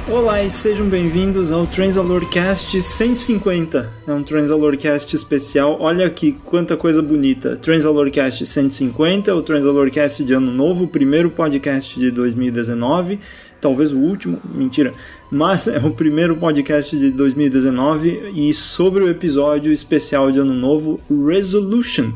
Olá e sejam bem-vindos ao Transalorcast 150. É um Transalorcast especial. Olha aqui quanta coisa bonita. Transalorcast 150, o Transalorcast de Ano Novo, o primeiro podcast de 2019. Talvez o último, mentira. Mas é o primeiro podcast de 2019 e sobre o episódio especial de Ano Novo, Resolution,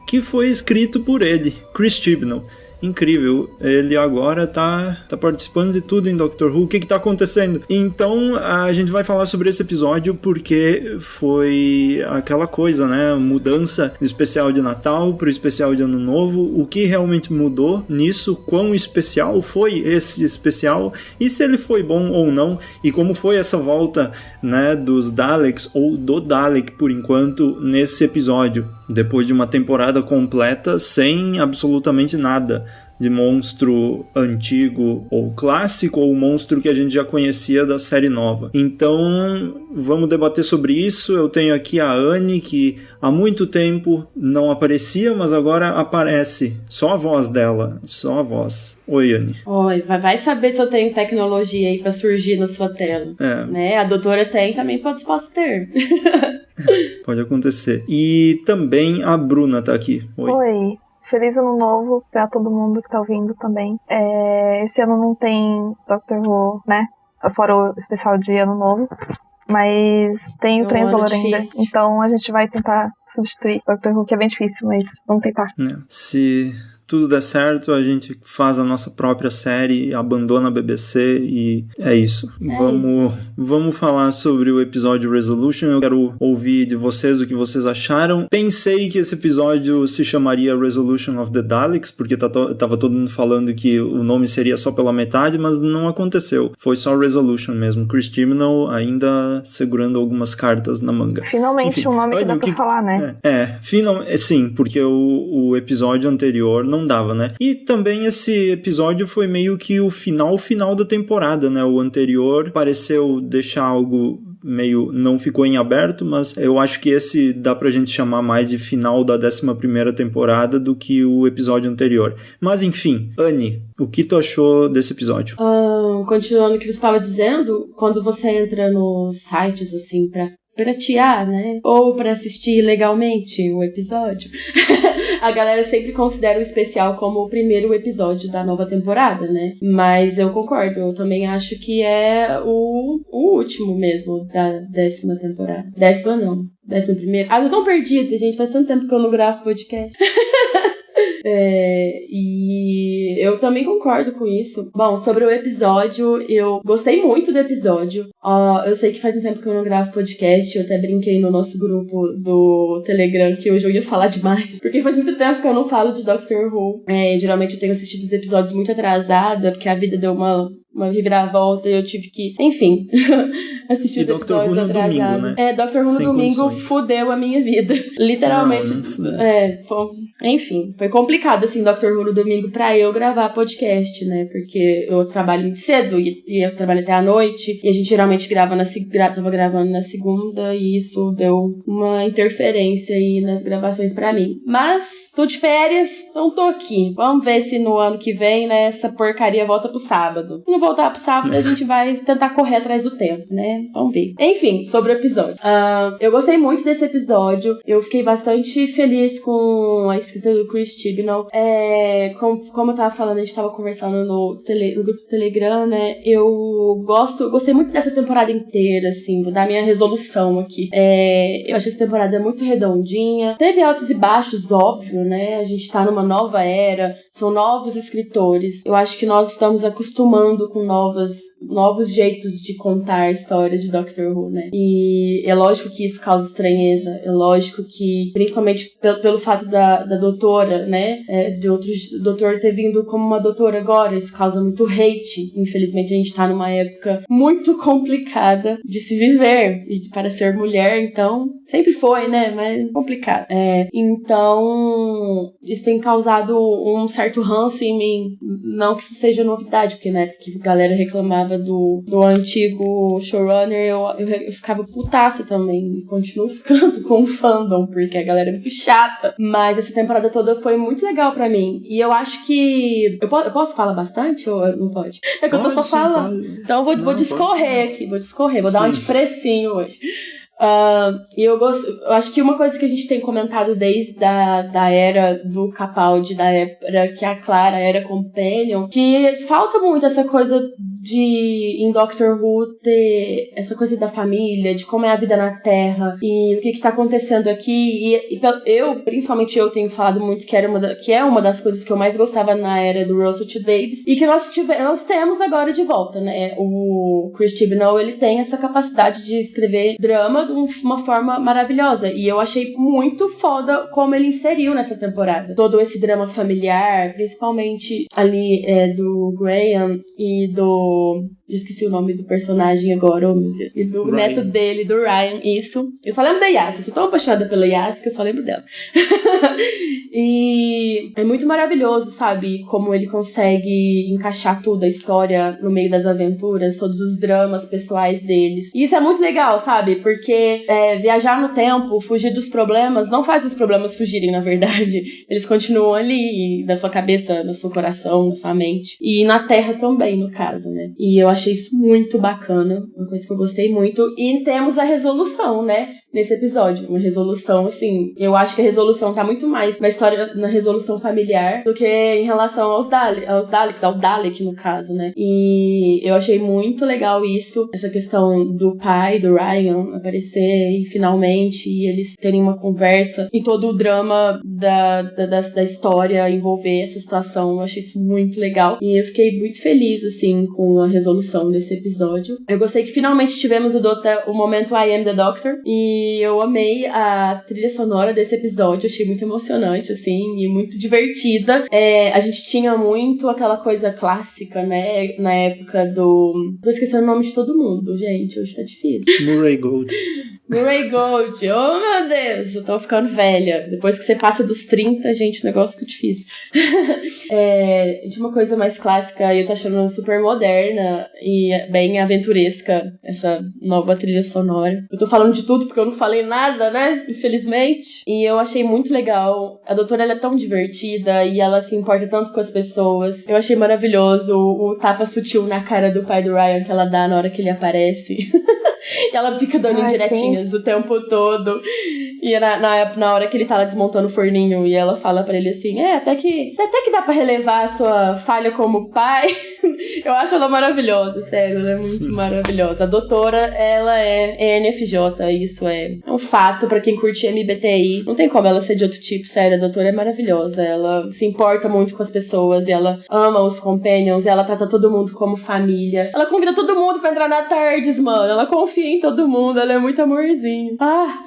que foi escrito por ele, Chris Chibnall. Incrível, ele agora tá participando de tudo em Doctor Who. O que tá acontecendo? Então a gente vai falar sobre esse episódio porque foi aquela coisa, né? Mudança do especial de Natal pro especial de Ano Novo. O que realmente mudou nisso? Quão especial foi esse especial? E se ele foi bom ou não? E como foi essa volta, né, dos Daleks ou do Dalek por enquanto nesse episódio? Depois de uma temporada completa sem absolutamente nada de monstro antigo ou clássico ou monstro que a gente já conhecia da série nova. Então, vamos debater sobre isso. Eu tenho aqui a Anne, que há muito tempo não aparecia, mas agora aparece. Só a voz dela, só a voz. Oi, Anne. Oi, vai saber se eu tenho tecnologia aí pra surgir na sua tela. Né? A doutora tem, também posso ter. Pode acontecer. E também a Bruna tá aqui. Oi. Feliz Ano Novo pra todo mundo que tá ouvindo também. Esse ano não tem Doctor Who, né? Fora o especial de Ano Novo. Mas tem o Transalor ainda. Então a gente vai tentar substituir Doctor Who, que é bem difícil, mas vamos tentar. Se tudo der certo, a gente faz a nossa própria série, abandona a BBC e é isso. Vamos falar sobre o episódio Resolution. Eu quero ouvir de vocês o que vocês acharam. Pensei que esse episódio se chamaria Resolution of the Daleks, porque tava todo mundo falando que o nome seria só pela metade, mas não aconteceu. Foi só Resolution mesmo. Chris Chibnall ainda segurando algumas cartas na manga. Finalmente. Enfim, um nome que dá pra falar, né? Sim, porque o episódio anterior não dava, né? E também esse episódio foi meio que o final da temporada, né? O anterior pareceu deixar algo meio... não ficou em aberto, mas eu acho que esse dá pra gente chamar mais de final da 11ª temporada do que o episódio anterior. Mas enfim, Anne, o que tu achou desse episódio? Continuando o que você estava dizendo, quando você entra nos sites, assim, pra piratear, né? Ou pra assistir legalmente o episódio, a galera sempre considera o especial como o primeiro episódio da nova temporada, né? Mas eu concordo, eu também acho que é o último mesmo da 10ª temporada. 10ª não, 11ª. Eu tô tão perdida, gente, faz tanto tempo que eu não gravo podcast. E eu também concordo com isso. Bom, sobre o episódio, eu gostei muito do episódio. Eu sei que faz um tempo que eu não gravo podcast. Eu até brinquei no nosso grupo do Telegram que hoje eu ia falar demais, porque faz muito tempo que eu não falo de Doctor Who. Geralmente eu tenho assistido os episódios muito atrasada, porque a vida deu uma reviravolta e eu tive que, enfim, assistir os episódios atrasados. Domingo, né? Doctor Who no domingo fudeu a minha vida. Literalmente. Enfim, foi complicado, assim, Doctor Who no domingo pra eu gravar podcast, né? Porque eu trabalho muito cedo e eu trabalho até à noite e a gente geralmente tava gravando na segunda e isso deu uma interferência aí nas gravações pra mim. Mas tô de férias, então tô aqui. Vamos ver se no ano que vem, né, essa porcaria volta pro sábado. Se não voltar pro sábado, a gente vai tentar correr atrás do tempo, né? Vamos ver. Enfim, sobre o episódio. Eu gostei muito desse episódio. Eu fiquei bastante feliz com a escrita do Chris Chibnall. Como eu tava falando, a gente tava conversando no grupo do Telegram, né? Eu gostei muito dessa temporada inteira, assim, vou dar minha resolução aqui. Eu achei essa temporada muito redondinha. Teve altos e baixos, óbvio, né? A gente tá numa nova era, são novos escritores. Eu acho que nós estamos acostumando com novos jeitos de contar histórias de Doctor Who, né? E é lógico que isso causa estranheza, é lógico que, principalmente pelo fato da doutora, né? De outros doutor ter vindo como uma doutora agora, isso causa muito hate. Infelizmente a gente tá numa época muito complicada de se viver e para ser mulher, então sempre foi, né? Mas complicado. Então isso tem causado um certo ranço em mim, não que isso seja novidade, porque na época que a galera reclamava do antigo showrunner, eu ficava putaça também. E continuo ficando com o fandom, porque a galera é muito chata. Mas essa temporada toda foi muito legal pra mim. E eu acho que... Eu posso falar bastante ou não pode? É que eu tô só falando. Pode. Então eu vou discorrer aqui. Vou dar um depressinho hoje. E eu acho que uma coisa que a gente tem comentado desde da era do Capaldi, da era que a Clara era Companion, que falta muito essa coisa em Doctor Who ter essa coisa da família, de como é a vida na Terra e o que tá acontecendo aqui. Principalmente eu tenho falado muito que é uma das coisas que eu mais gostava na era do Russell T. Davies e que nós temos agora de volta, né? O Chris Chibnall, ele tem essa capacidade de escrever drama de uma forma maravilhosa e eu achei muito foda como ele inseriu nessa temporada todo esse drama familiar, principalmente ali do Graham e do... Esqueci o nome do personagem agora, oh meu Deus. E do Ryan. Neto dele, do Ryan, isso. Eu só lembro da Yas, eu sou tão apaixonada pela Yas que eu só lembro dela. E é muito maravilhoso, sabe? Como ele consegue encaixar toda a história no meio das aventuras, todos os dramas pessoais deles. E isso é muito legal, sabe? Porque viajar no tempo, fugir dos problemas, não faz os problemas fugirem, na verdade. Eles continuam ali, da sua cabeça, no seu coração, na sua mente. E na Terra também, no caso, né? E eu achei isso muito bacana, uma coisa que eu gostei muito. E temos a resolução, né? Nesse episódio. Uma resolução, assim, eu acho que a resolução tá muito mais na história, na resolução familiar, do que em relação ao Dalek, no caso, né? E eu achei muito legal isso, essa questão do pai, do Ryan, aparecer e finalmente eles terem uma conversa e todo o drama da história envolver essa situação. Eu achei isso muito legal. E eu fiquei muito feliz, assim, com a resolução desse episódio. Eu gostei que finalmente tivemos o momento I Am the Doctor, e eu amei a trilha sonora desse episódio, achei muito emocionante, assim, e muito divertida. A gente tinha muito aquela coisa clássica, né, na época do... Tô esquecendo o nome de todo mundo, gente, hoje tá difícil. Murray Gold, oh meu Deus, eu tô ficando velha. Depois que você passa dos 30, gente, o negócio fica difícil. De uma coisa mais clássica, eu tô achando super moderna e bem aventuresca essa nova trilha sonora. Eu tô falando de tudo porque eu não falei nada, né? Infelizmente. E eu achei muito legal. A doutora, ela é tão divertida e ela se importa tanto com as pessoas. Eu achei maravilhoso o tapa sutil na cara do pai do Ryan que ela dá na hora que ele aparece. E ela fica dando indiretinhas o tempo todo. E na hora que ele tá lá desmontando o forninho e ela fala pra ele assim, até que dá pra relevar a sua falha como pai. Eu acho ela maravilhosa, sério, ela é muito maravilhosa. A doutora, ela é NFJ, isso é um fato pra quem curte MBTI. Não tem como ela ser de outro tipo, sério, a doutora é maravilhosa. Ela se importa muito com as pessoas e ela ama os companions, e ela trata todo mundo como família. Ela convida todo mundo pra entrar na Tardes, mano. Ela confia em todo mundo, ela é muito amorzinho.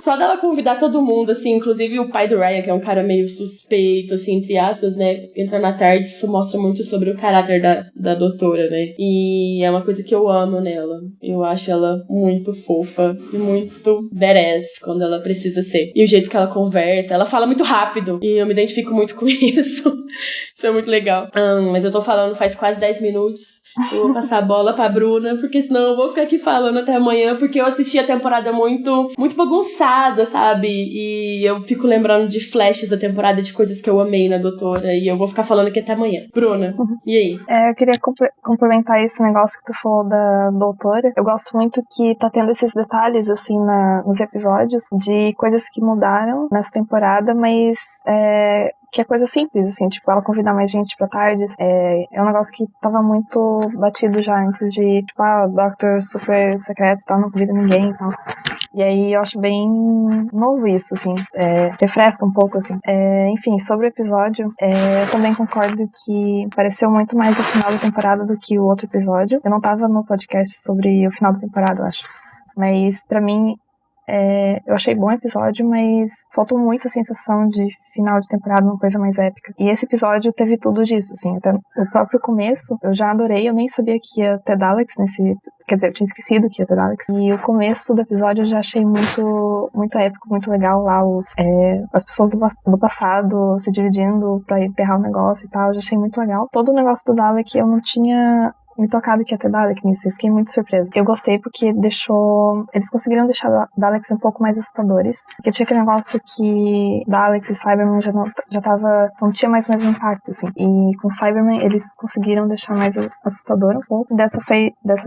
Só dela convidar todo mundo, assim, inclusive o pai do Ryan, que é um cara meio suspeito, assim, entre aspas, né, entrar na Tarde, isso mostra muito sobre o caráter da doutora, né, e é uma coisa que eu amo nela. Eu acho ela muito fofa e muito badass quando ela precisa ser. E o jeito que ela conversa, ela fala muito rápido, e eu me identifico muito com isso. Isso é muito legal. Mas eu tô falando faz quase 10 minutos. Eu vou passar a bola pra Bruna, porque senão eu vou ficar aqui falando até amanhã, porque eu assisti a temporada muito, muito bagunçada, sabe? E eu fico lembrando de flashes da temporada, de coisas que eu amei na doutora, e eu vou ficar falando aqui até amanhã. Bruna, e aí? Eu queria complementar esse negócio que tu falou da doutora. Eu gosto muito que tá tendo esses detalhes, assim, nos episódios, de coisas que mudaram nessa temporada, mas que é coisa simples, assim, tipo, ela convidar mais gente pra Tardes, é um negócio que tava muito batido já antes de, tipo, o Doctor super secreto e tal, não convida ninguém e tal. E aí eu acho bem novo isso, assim, refresca um pouco, assim. Enfim, sobre o episódio, eu também concordo que pareceu muito mais o final da temporada do que o outro episódio. Eu não tava no podcast sobre o final da temporada, eu acho. Mas pra mim, eu achei bom o episódio, mas faltou muito a sensação de final de temporada, uma coisa mais épica. E esse episódio teve tudo disso, assim, até o próprio começo eu já adorei, eu nem sabia que ia ter Daleks quer dizer, eu tinha esquecido que ia ter Daleks. E o começo do episódio eu já achei muito, muito épico, muito legal lá, as pessoas do passado se dividindo pra enterrar o negócio e tal, eu já achei muito legal. Todo o negócio do Dalek eu não tinha me tocado que ia ter Dalek nisso. Eu fiquei muito surpresa. Eu gostei porque eles conseguiram deixar Daleks um pouco mais assustadores. Porque tinha aquele negócio que Daleks e Cybermen não tinha mais o mesmo impacto, assim. E com Cybermen eles conseguiram deixar mais assustador um pouco. Dessa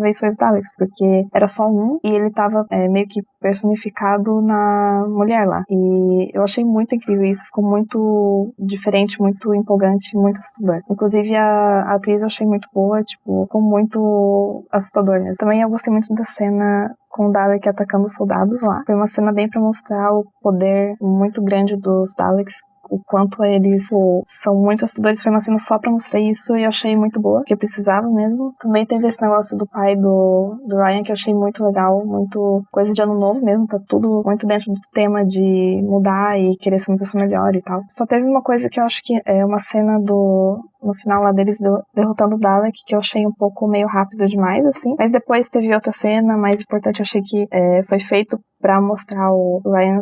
vez foi os Daleks, porque era só um e ele tava meio que personificado na mulher lá. E eu achei muito incrível isso. Ficou muito diferente, muito empolgante, muito assustador. Inclusive a atriz eu achei muito boa, tipo, ficou muito assustador mesmo. Também eu gostei muito da cena com o Dalek atacando os soldados lá. Foi uma cena bem pra mostrar o poder muito grande dos Daleks, o quanto eles são muito assustadores. Foi uma cena só pra mostrar isso e eu achei muito boa, que eu precisava mesmo. Também teve esse negócio do pai do Ryan que eu achei muito legal, muito coisa de ano novo mesmo, tá tudo muito dentro do tema de mudar e querer ser uma pessoa melhor e tal. Só teve uma coisa que eu acho que é uma cena no final lá deles derrotando o Dalek, que eu achei um pouco meio rápido demais, assim. Mas depois teve outra cena mais importante, eu achei que foi feito pra mostrar o Ryan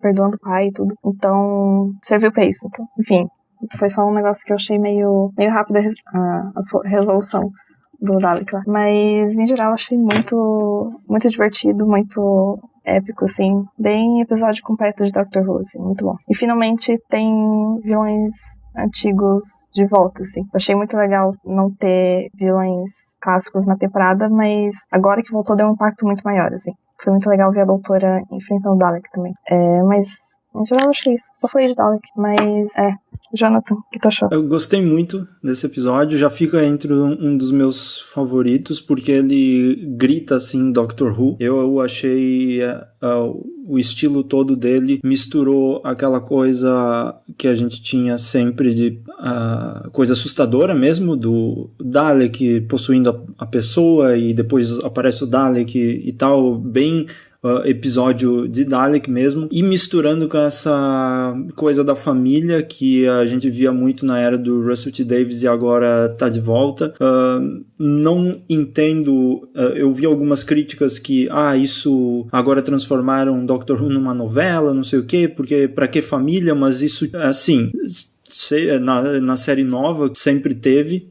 perdoando o pai e tudo. Então, serviu pra isso. Então, enfim, foi só um negócio que eu achei meio rápido a resolução do Dalek lá. Mas, em geral, achei muito, muito divertido, muito épico, assim. Bem episódio completo de Doctor Who, assim, muito bom. E, finalmente, tem vilões antigos de volta, assim. Eu achei muito legal não ter vilões clássicos na temporada, mas agora que voltou deu um impacto muito maior, assim. Foi muito legal ver a doutora enfrentando o Dalek também. Mas, em geral, eu achei isso. Só falei de Dalek, mas, Jonathan, o que tu achou? Eu gostei muito desse episódio, já fica entre um dos meus favoritos, porque ele grita, assim, Doctor Who. Eu achei o estilo todo dele misturou aquela coisa que a gente tinha sempre de coisa assustadora mesmo, do Dalek possuindo a pessoa e depois aparece o Dalek e tal, bem episódio de Dalek mesmo, e misturando com essa coisa da família que a gente via muito na era do Russell T. Davies e agora tá de volta. Não entendo, eu vi algumas críticas que isso agora transformaram Doctor Who numa novela, não sei o quê, porque pra que família, mas isso, assim, na série nova sempre teve,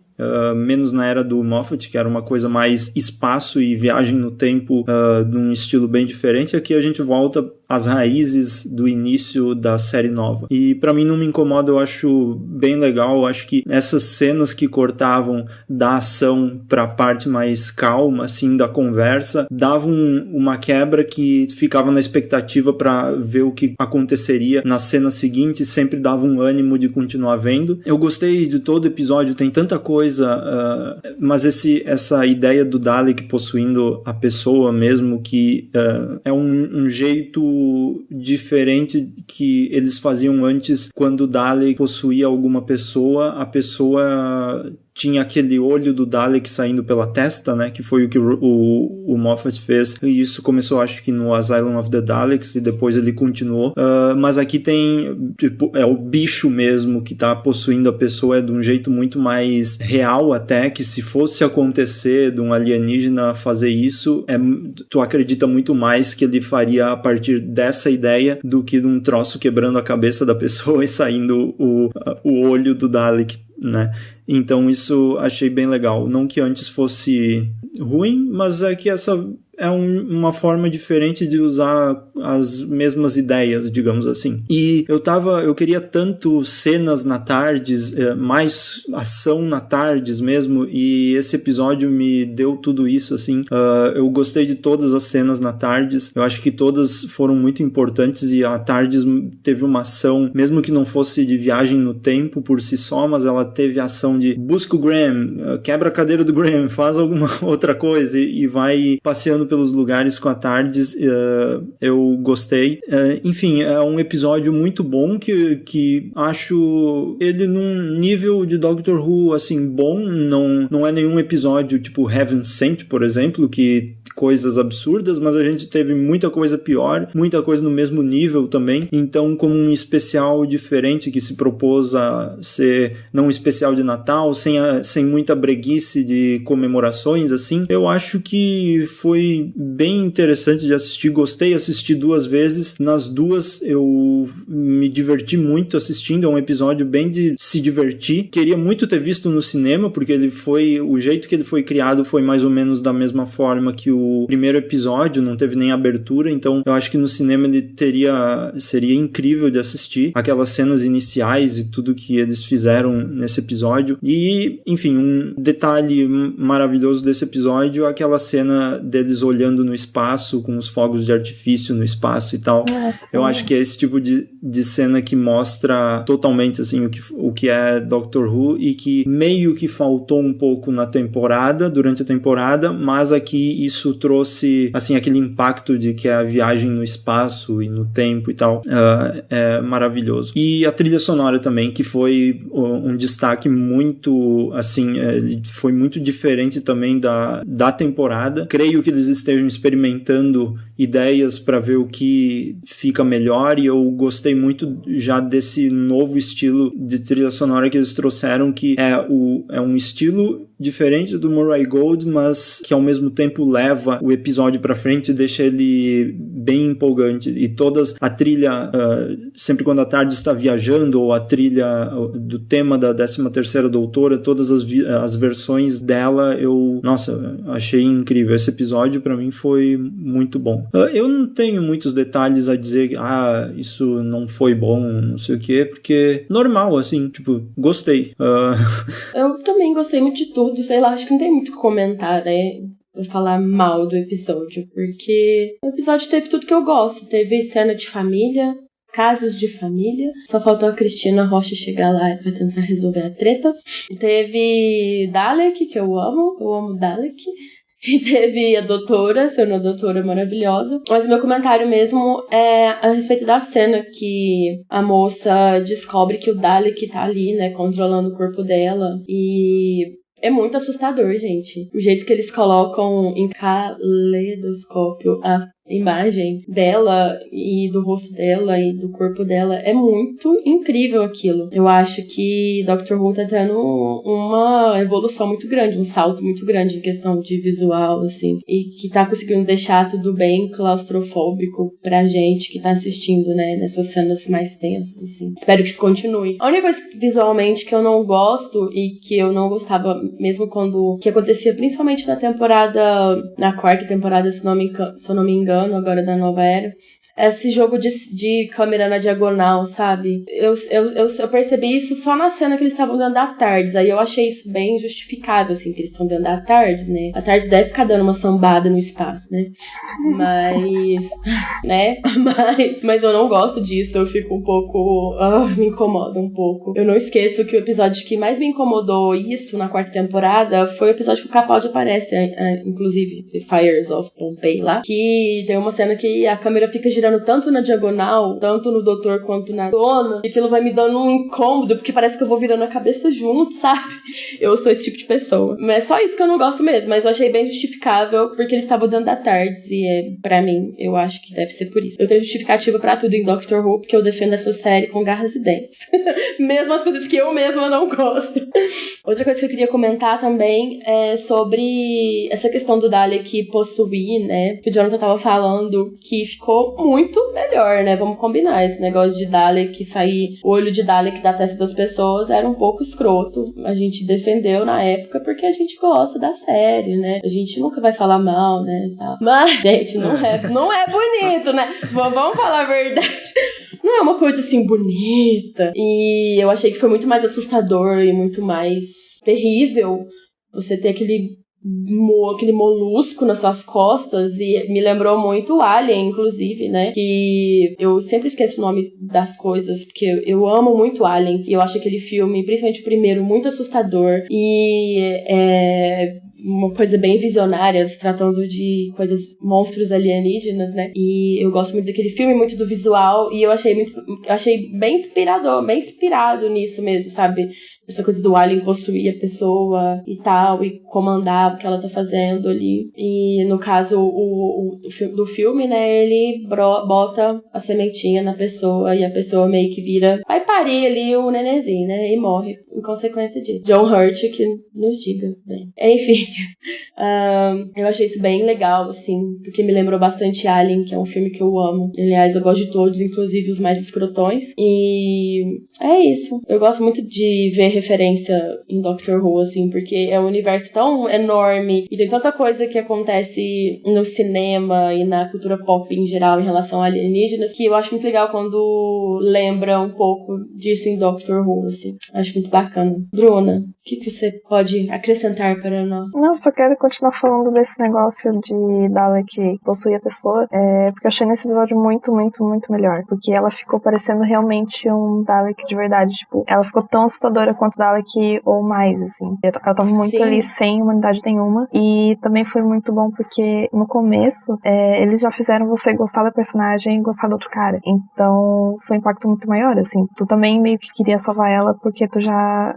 menos na era do Moffat, que era uma coisa mais espaço e viagem no tempo, de um estilo bem diferente. Aqui a gente volta às raízes do início da série nova. E pra mim não me incomoda, eu acho bem legal. Eu acho que essas cenas que cortavam da ação pra parte mais calma, assim, da conversa, davam uma quebra que ficava na expectativa pra ver o que aconteceria na cena seguinte, sempre dava um ânimo de continuar vendo. Eu gostei de todo o episódio, tem tanta coisa, mas essa ideia do Dalek possuindo a pessoa mesmo, que é um jeito diferente que eles faziam antes. Quando o Dalek possuía alguma pessoa, a pessoa tinha aquele olho do Dalek saindo pela testa, né, que foi o que o Moffat fez, e isso começou, acho que no Asylum of the Daleks, e depois ele continuou, mas aqui tem, tipo, o bicho mesmo que tá possuindo a pessoa, de um jeito muito mais real até, que se fosse acontecer de um alienígena fazer isso, tu acredita muito mais que ele faria a partir dessa ideia do que de um troço quebrando a cabeça da pessoa e saindo o olho do Dalek, né? Então isso achei bem legal. Não que antes fosse ruim, mas é que essa é uma forma diferente de usar as mesmas ideias, digamos assim. E eu queria tanto cenas na Tardes, mais ação na Tardes mesmo, e esse episódio me deu tudo isso, assim. Eu gostei de todas as cenas na Tardes, eu acho que todas foram muito importantes, e a Tardes teve uma ação, mesmo que não fosse de viagem no tempo por si só, mas ela teve a ação de busca o Graham, quebra a cadeira do Graham, faz alguma outra coisa, e vai passeando pelos lugares com a Tardes. Eu gostei. Enfim, é um episódio muito bom que acho ele num nível de Doctor Who, assim, bom. Não é nenhum episódio tipo Heaven Sent, por exemplo, que coisas absurdas, mas a gente teve muita coisa pior, muita coisa no mesmo nível também. Então, como um especial diferente que se propôs a ser não um especial de Natal, sem muita breguice de comemorações, assim, eu acho que foi bem interessante de assistir. Gostei, assisti 2 vezes. Nas 2 eu me diverti muito assistindo. É um episódio bem de se divertir. Queria muito ter visto no cinema, porque o jeito que ele foi criado foi mais ou menos da mesma forma que o primeiro episódio, não teve nem abertura, então eu acho que no cinema ele seria incrível de assistir aquelas cenas iniciais e tudo que eles fizeram nesse episódio. E, enfim, um detalhe maravilhoso desse episódio é aquela cena deles olhando no espaço, com os fogos de artifício no espaço e tal. Nossa. Eu acho que é esse tipo de cena que mostra totalmente, assim, o que é Doctor Who, e que meio que faltou um pouco durante a temporada, mas aqui isso trouxe, assim, aquele impacto de que é a viagem no espaço e no tempo e tal. É maravilhoso. E a trilha sonora também, que foi um destaque muito, assim, foi muito diferente também da temporada. Creio que eles estejam experimentando ideias para ver o que fica melhor, e eu gostei muito já desse novo estilo de trilha sonora que eles trouxeram, que é um estilo diferente do Murray Gold, mas que ao mesmo tempo leva o episódio pra frente e deixa ele bem empolgante. E a trilha, sempre quando a TARDIS está viajando, ou a trilha do tema da 13ª Doutora, todas as versões dela, eu achei incrível. Esse episódio pra mim foi muito bom. Eu não tenho muitos detalhes a dizer, isso não foi bom, não sei o que, porque normal, assim, tipo, gostei. Eu também gostei muito de tudo, sei lá, acho que não tem muito o que comentar, né? Vou falar mal do episódio, porque o episódio teve tudo que eu gosto. Teve cena de família, casos de família. Só faltou a Cristina Rocha chegar lá pra tentar resolver a treta. Teve Dalek, que eu amo Dalek. E teve a doutora, sendo a doutora maravilhosa. Mas o meu comentário mesmo é a respeito da cena que a moça descobre que o Dalek tá ali, né, controlando o corpo dela. E é muito assustador, gente. O jeito que eles colocam em caleidoscópio a imagem dela e do rosto dela e do corpo dela é muito incrível aquilo. Eu acho que Doctor Who tá tendo uma evolução muito grande, um salto muito grande em questão de visual, assim, e que tá conseguindo deixar tudo bem claustrofóbico pra gente que tá assistindo, né, nessas cenas mais tensas, assim. Espero que isso continue. A única coisa visualmente que eu não gosto e que eu não gostava mesmo que acontecia principalmente na 4ª temporada, se eu não me engano, agora da nova era, esse jogo de câmera na diagonal, sabe? Eu percebi isso só na cena que eles estavam dentro da TARDIS. Aí eu achei isso bem justificável, assim, que eles estão dentro da TARDIS, né? A TARDIS deve ficar dando uma sambada no espaço, né? Mas... né? Mas eu não gosto disso. Eu fico um pouco... me incomoda um pouco. Eu não esqueço que o episódio que mais me incomodou isso na 4ª temporada foi o episódio que o Capaldi aparece, inclusive, The Fires of Pompeii lá, que tem uma cena que a câmera fica girando tanto na diagonal, tanto no doutor quanto na dona, e aquilo vai me dando um incômodo, porque parece que eu vou virando a cabeça junto, sabe? Eu sou esse tipo de pessoa. Mas é só isso que eu não gosto mesmo, mas eu achei bem justificável, porque eles estavam dentro da TARDIS, e pra mim, eu acho que deve ser por isso. Eu tenho justificativa pra tudo em Doctor Who, porque eu defendo essa série com garras e dentes. Mesmo as coisas que eu mesma não gosto. Outra coisa que eu queria comentar também é sobre essa questão do Dalek possuir, né? Que o Jonathan tava falando, que ficou muito melhor, né? Vamos combinar. Esse negócio de Dalek sair, o olho de Dalek da testa das pessoas era um pouco escroto. A gente defendeu na época porque a gente gosta da série, né? A gente nunca vai falar mal, né? Tá. Mas, gente, não é bonito, né? Vamos falar a verdade. Não é uma coisa assim bonita. E eu achei que foi muito mais assustador e muito mais terrível você ter aquele molusco nas suas costas, e me lembrou muito o Alien, inclusive, né, que eu sempre esqueço o nome das coisas, porque eu amo muito Alien, e eu acho aquele filme, principalmente o primeiro, muito assustador, e uma coisa bem visionária, se tratando de monstros alienígenas, né, e eu gosto muito daquele filme, muito do visual, e eu achei bem inspirado nisso mesmo, sabe, essa coisa do alien possuir a pessoa e tal, e comandar o que ela tá fazendo ali. E no caso do filme, né, ele bota a sementinha na pessoa e a pessoa meio que vai parir ali o nenenzinho, né, e morre em consequência disso. John Hurt que nos diga, né. Enfim, eu achei isso bem legal, assim, porque me lembrou bastante Alien, que é um filme que eu amo. Aliás, eu gosto de todos, inclusive os mais escrotões. E é isso. Eu gosto muito de ver referência em Doctor Who, assim, porque é um universo tão enorme e tem tanta coisa que acontece no cinema e na cultura pop em geral em relação a alienígenas, que eu acho muito legal quando lembra um pouco disso em Doctor Who, assim. Acho muito bacana. Bruna, o que você pode acrescentar para nós? Não, só quero continuar falando desse negócio de Dalek que possui a pessoa, porque eu achei nesse episódio muito, muito, muito melhor, porque ela ficou parecendo realmente um Dalek de verdade, tipo, ela ficou tão assustadora quanto Dalek ou mais, assim. Ela tava muito ali sem humanidade nenhuma, e também foi muito bom porque no começo, eles já fizeram você gostar da personagem e gostar do outro cara, então foi um impacto muito maior, assim. Tu também meio que queria salvar ela porque tu já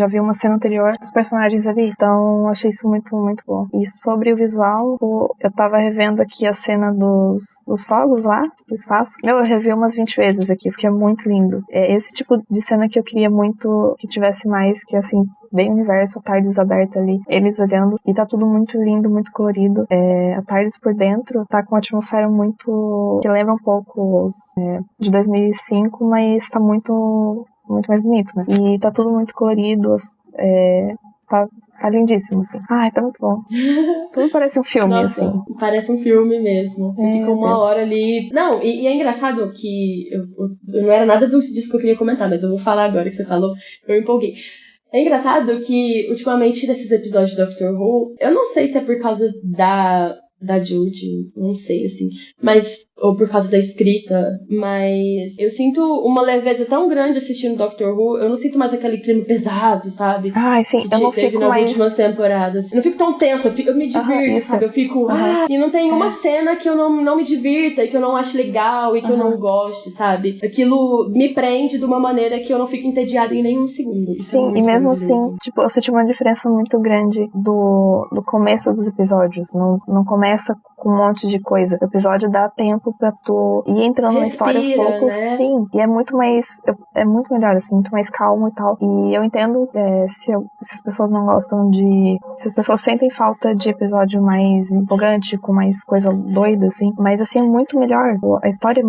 vi uma cena anterior dos personagens ali, então achei isso muito, muito bom. E sobre o visual, eu tava revendo aqui a cena dos fogos lá, do espaço. Eu revi umas 20 vezes aqui, porque é muito lindo. É esse tipo de cena que eu queria muito que tivesse mais, que assim, bem universo, a TARDIS aberta ali, eles olhando, e tá tudo muito lindo, muito colorido. A TARDIS por dentro tá com uma atmosfera muito, que lembra um pouco os de 2005, mas tá muito mais bonito, né? E tá tudo muito colorido, tá lindíssimo, assim. Ai, tá muito bom. Tudo parece um filme, nossa, assim. Parece um filme mesmo. Você fica uma hora ali... Não, e é engraçado que... Eu não era nada disso que eu queria comentar, mas eu vou falar agora que você falou. Eu empolguei. É engraçado que, ultimamente, nesses episódios de Doctor Who, eu não sei se é por causa da Judy, não sei, assim, ou por causa da escrita, mas eu sinto uma leveza tão grande assistindo Doctor Who, eu não sinto mais aquele clima pesado, sabe? Ai, sim, eu não fico nas mais... últimas temporadas. Eu não fico tão tensa, eu me divirto, sabe? Eu fico, e não tem uma cena que eu não me divirta, e que eu não ache legal, e que eu não goste, sabe? Aquilo me prende de uma maneira que eu não fico entediada em nenhum segundo. Sim, e mesmo assim, tipo, eu senti uma diferença muito grande do começo dos episódios. Não começa com um monte de coisa. O episódio dá tempo pra tu ir entrando na história aos poucos. Né? Sim, e é muito melhor, assim, muito mais calmo e tal. E eu entendo se as pessoas não gostam se as pessoas sentem falta de episódio mais empolgante, com mais coisa doida, assim. Mas, assim, é muito melhor. A história é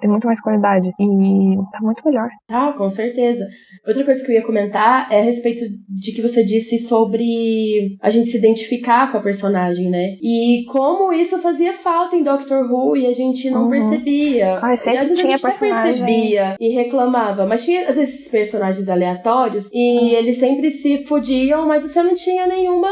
tem muito mais qualidade. E tá muito melhor. Ah, com certeza. Outra coisa que eu ia comentar é a respeito de que você disse sobre a gente se identificar com a personagem, né? E como isso fazia falta em Doctor Who e a gente não percebia. Sempre e às vezes tinha a gente personagem. percebia e reclamava. Mas tinha, às vezes, personagens aleatórios e eles sempre se fodiam, mas você não tinha nenhuma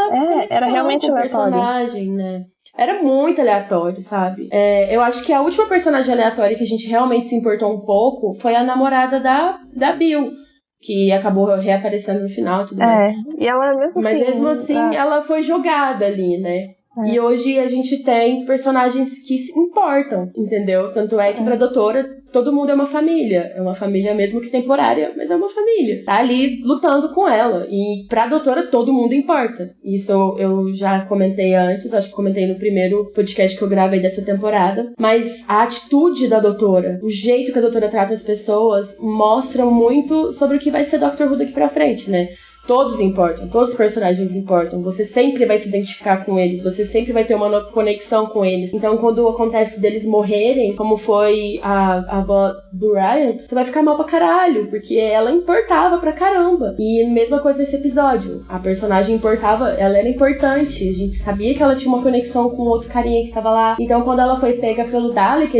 era realmente com o aleatório. personagem, né? Era muito aleatório, sabe? Eu acho que a última personagem aleatória que a gente realmente se importou um pouco foi a namorada da Bill, que acabou reaparecendo no final e tudo mais. E ela mesmo assim... ela foi jogada ali, né? E hoje a gente tem personagens que se importam, entendeu? Tanto é que pra Doutora, todo mundo é uma família. É uma família mesmo que temporária, mas é uma família. Tá ali lutando com ela. E pra Doutora, todo mundo importa. Isso eu já comentei antes, acho que comentei no primeiro podcast que eu gravei dessa temporada. Mas a atitude da Doutora, o jeito que a Doutora trata as pessoas, mostra muito sobre o que vai ser Doctor Who daqui pra frente, né? Todos importam, todos os personagens importam. Você sempre vai se identificar com eles, você sempre vai ter uma conexão com eles. Então, quando acontece deles morrerem, como foi a avó do Ryan, você vai ficar mal pra caralho, porque ela importava pra caramba. E mesma coisa nesse episódio. A personagem importava, ela era importante. A gente sabia que ela tinha uma conexão com outro carinha que estava lá. Então, quando ela foi pega pelo Dalek,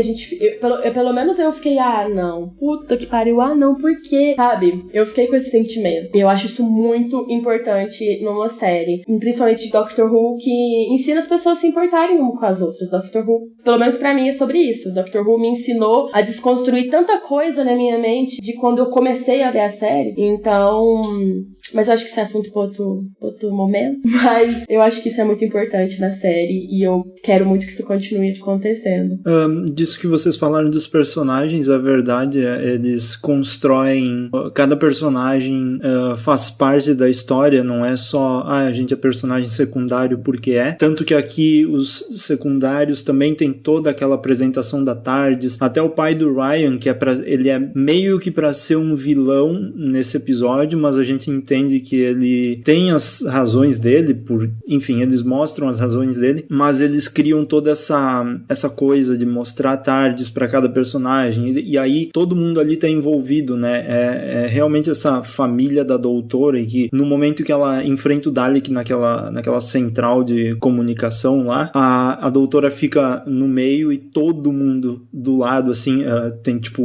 pelo menos eu fiquei, não, puta que pariu, não, por quê? Sabe? Eu fiquei com esse sentimento. E eu acho isso muito muito importante numa série, principalmente de Doctor Who, que ensina as pessoas a se importarem uma com as outras. Doctor Who, pelo menos pra mim, é sobre isso. Doctor Who me ensinou a desconstruir tanta coisa na minha mente de quando eu comecei a ver a série. Então... Mas eu acho que esse é assunto para outro momento. Mas eu acho que isso é muito importante na série e eu quero muito que isso continue acontecendo. Disso que vocês falaram dos personagens, a verdade é eles constroem... Cada personagem faz parte da história, não é só a gente é personagem secundário porque é. Tanto que aqui os secundários também tem toda aquela apresentação da TARDIS. Até o pai do Ryan, que ele é meio que para ser um vilão nesse episódio, mas a gente entende que ele tem as razões dele, enfim, eles mostram as razões dele, mas eles criam toda essa coisa de mostrar TARDIS para cada personagem, e aí todo mundo ali tá envolvido, né? É realmente essa família da doutora, e que no momento que ela enfrenta o Dalek naquela central de comunicação lá, a doutora fica no meio e todo mundo do lado, assim, tem tipo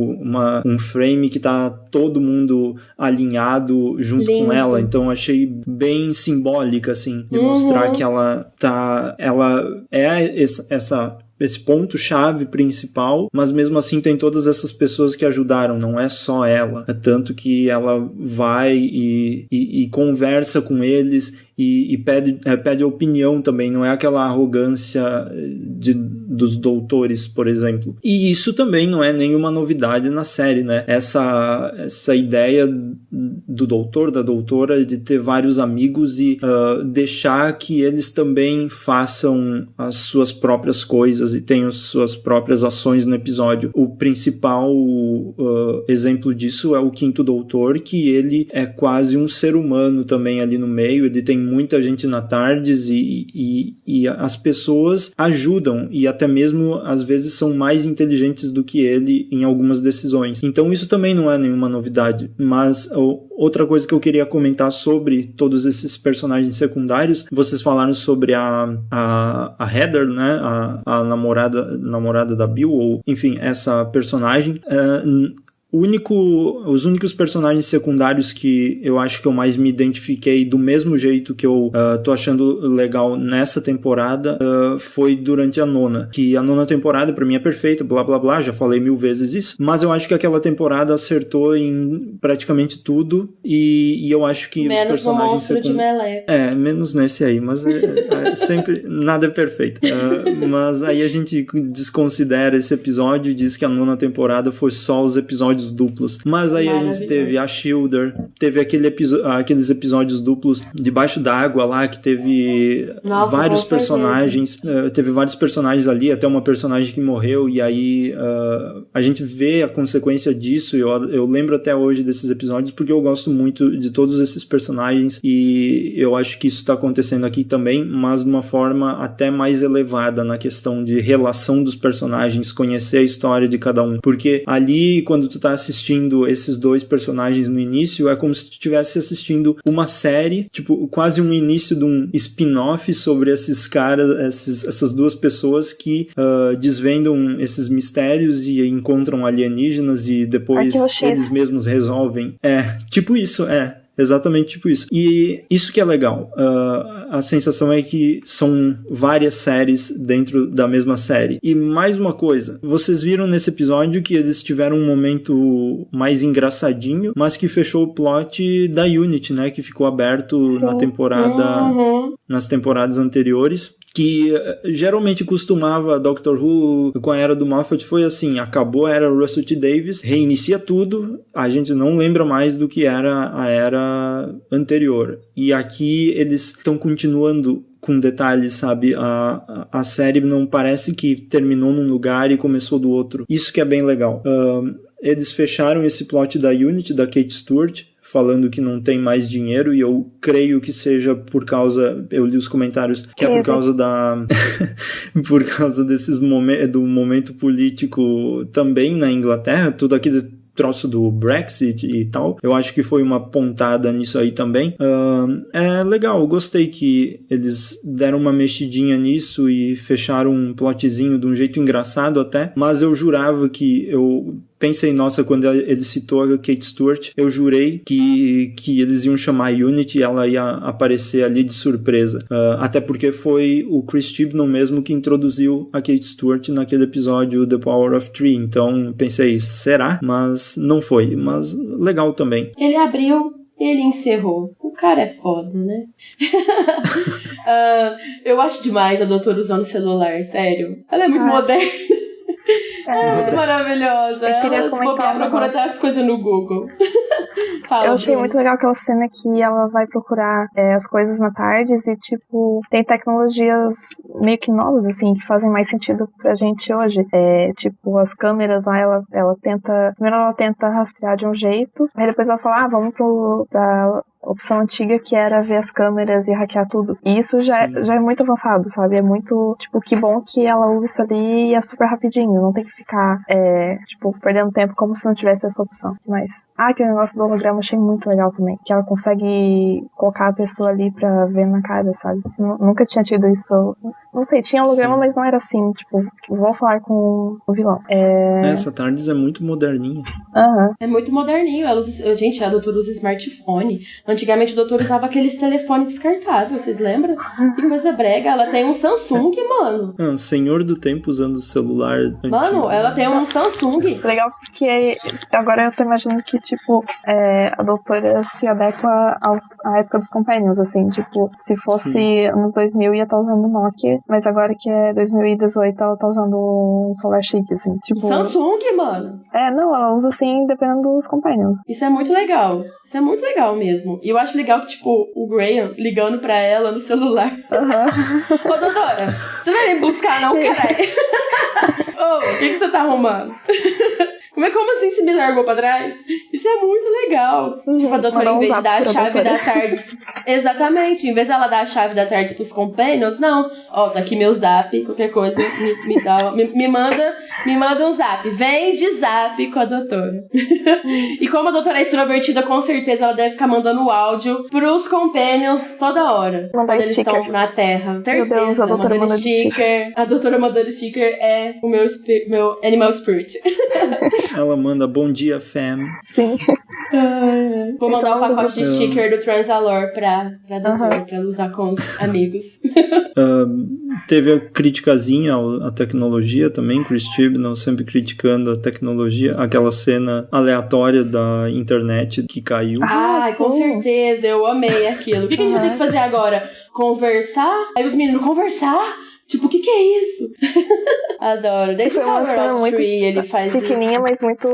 um frame que tá todo mundo alinhado junto com ela. Então achei bem simbólica, assim, de mostrar que ela é esse ponto-chave principal, mas mesmo assim tem todas essas pessoas que ajudaram, não é só ela. É tanto que ela vai e conversa com eles e pede opinião também, não é aquela arrogância dos doutores, por exemplo. E isso também não é nenhuma novidade na série, né? Essa ideia do doutor, da doutora, de ter vários amigos e deixar que eles também façam as suas próprias coisas e tenham suas próprias ações no episódio. O principal exemplo disso é o Quinto Doutor, que ele é quase um ser humano também ali no meio, ele tem muita gente na TARDIS e as pessoas ajudam e até mesmo às vezes são mais inteligentes do que ele em algumas decisões. Então isso também não é nenhuma novidade, mas outra coisa que eu queria comentar sobre todos esses personagens secundários, vocês falaram sobre a Heather, né, a namorada da Bill, ou enfim, essa personagem. Os únicos personagens secundários que eu acho que eu mais me identifiquei do mesmo jeito que eu tô achando legal nessa temporada foi durante a nona. Que a nona temporada pra mim é perfeita, blá blá blá, já falei 1000 vezes isso, mas eu acho que aquela temporada acertou em praticamente tudo e eu acho que menos os personagens secundários... menos nesse aí, mas sempre nada é perfeito. Mas aí a gente desconsidera esse episódio e diz que a nona temporada foi só os episódios duplos, mas aí a gente teve a Shielder, teve aqueles episódios duplos debaixo d'água lá, que teve vários personagens, teve vários personagens ali, até uma personagem que morreu, e aí a gente vê a consequência disso. Eu lembro até hoje desses episódios porque eu gosto muito de todos esses personagens e eu acho que isso tá acontecendo aqui também, mas de uma forma até mais elevada na questão de relação dos personagens, conhecer a história de cada um, porque ali quando tu tá assistindo esses dois personagens no início, é como se tu estivesse assistindo uma série, tipo, quase um início de um spin-off sobre esses caras, essas duas pessoas que desvendam esses mistérios e encontram alienígenas e depois eles mesmos resolvem. Tipo isso, exatamente tipo isso. E isso que é legal. A sensação é que são várias séries dentro da mesma série. E mais uma coisa, vocês viram nesse episódio que eles tiveram um momento mais engraçadinho, mas que fechou o plot da Unity, né? Que ficou aberto na temporada, nas temporadas anteriores. Que geralmente costumava Doctor Who com a era do Moffat foi assim, acabou a era Russell T. Davies, reinicia tudo, a gente não lembra mais do que era a era anterior. E aqui eles estão continuando com detalhes, sabe? A série não parece que terminou num lugar e começou do outro. Isso que é bem legal. Eles fecharam esse plot da Unity, da Kate Stewart, falando que não tem mais dinheiro, e eu creio que seja por causa, eu li os comentários, que é por causa por causa desses do momento político também na Inglaterra, tudo aquele troço do Brexit e tal, eu acho que foi uma pontada nisso aí também. É legal, eu gostei que eles deram uma mexidinha nisso e fecharam um plotzinho de um jeito engraçado até, mas eu jurava que pensei, nossa, quando ele citou a Kate Stewart, eu jurei que eles iam chamar a Unity e ela ia aparecer ali de surpresa. Até porque foi o Chris Chibnall mesmo que introduziu a Kate Stewart naquele episódio The Power of Three. Então pensei, será? Mas não foi. Mas legal também. Ele abriu, ele encerrou. O cara é foda, né? Eu acho demais a doutora usando celular, sério. Ela é muito moderna. É muito maravilhosa. Eu queria Ela procura até as coisas no Google. Eu achei muito legal aquela cena que ela vai procurar as coisas na Tardes e, tipo, tem tecnologias meio que novas, assim, que fazem mais sentido pra gente hoje. Tipo, as câmeras lá, ela tenta... Primeiro ela tenta rastrear de um jeito, aí depois ela fala, vamos pra opção antiga, que era ver as câmeras e hackear tudo. E isso já é muito avançado, sabe? É muito, tipo, que bom que ela usa isso ali e é super rapidinho. Não tem que ficar, tipo, perdendo tempo como se não tivesse essa opção. Mas, aquele negócio do holograma eu achei muito legal também. Que ela consegue colocar a pessoa ali pra ver na cara, sabe? Nunca tinha tido isso. Não sei, tinha holograma, mas não era assim, tipo, vou falar com o vilão. Essa Tardes é muito moderninha. É muito moderninho. Gente, a doutora usa smartphone. Antigamente o doutor usava aqueles telefones descartáveis, vocês lembram? Que coisa brega. Ela tem um Samsung, mano. Um senhor do tempo usando o celular antigo. Mano, ela tem um Samsung. Legal, porque agora eu tô imaginando que, tipo, a doutora se adequa à época dos Companions, assim. Tipo, se fosse anos 2000 ia estar usando Nokia, mas agora que é 2018 ela tá usando um celular chique, assim. Tipo, Samsung, mano. Não, ela usa assim, dependendo dos Companions. Isso é muito legal. Isso é muito legal mesmo. E eu acho legal que, tipo, o Graham ligando pra ela no celular. Ô, doutora, você vai me buscar não, caralho? Ô, o que você tá arrumando? Como assim você me largou pra trás? Isso é muito legal. Tipo, a doutora, em vez de dar a chave da Tardes... Exatamente. Em vez dela dar a chave da Tardes pros Companions, não. Ó, tá aqui meu zap. Qualquer coisa, me manda um zap. Vem de zap com a doutora. E como a doutora é extrovertida, com certeza ela deve ficar mandando áudio pros Companions toda hora. Mandar quando sticker. Eles estão na Terra. Certeza. Meu Deus, a doutora manda sticker. A doutora mandando sticker é o meu animal spirit. Ela manda bom dia, fam. Sim. Vou mandar um pacote de sticker do Transalore pra doutora, pra ela usar com os amigos. Teve a criticazinha à tecnologia também, Chris Chibnall sempre criticando a tecnologia, aquela cena aleatória da internet que caiu. Com certeza, eu amei aquilo. O que a gente vai ter que fazer agora? Conversar? Aí os meninos, conversar? Tipo, o que é isso? Adoro. Desde o Power of Three ele faz pequenininha, mas muito,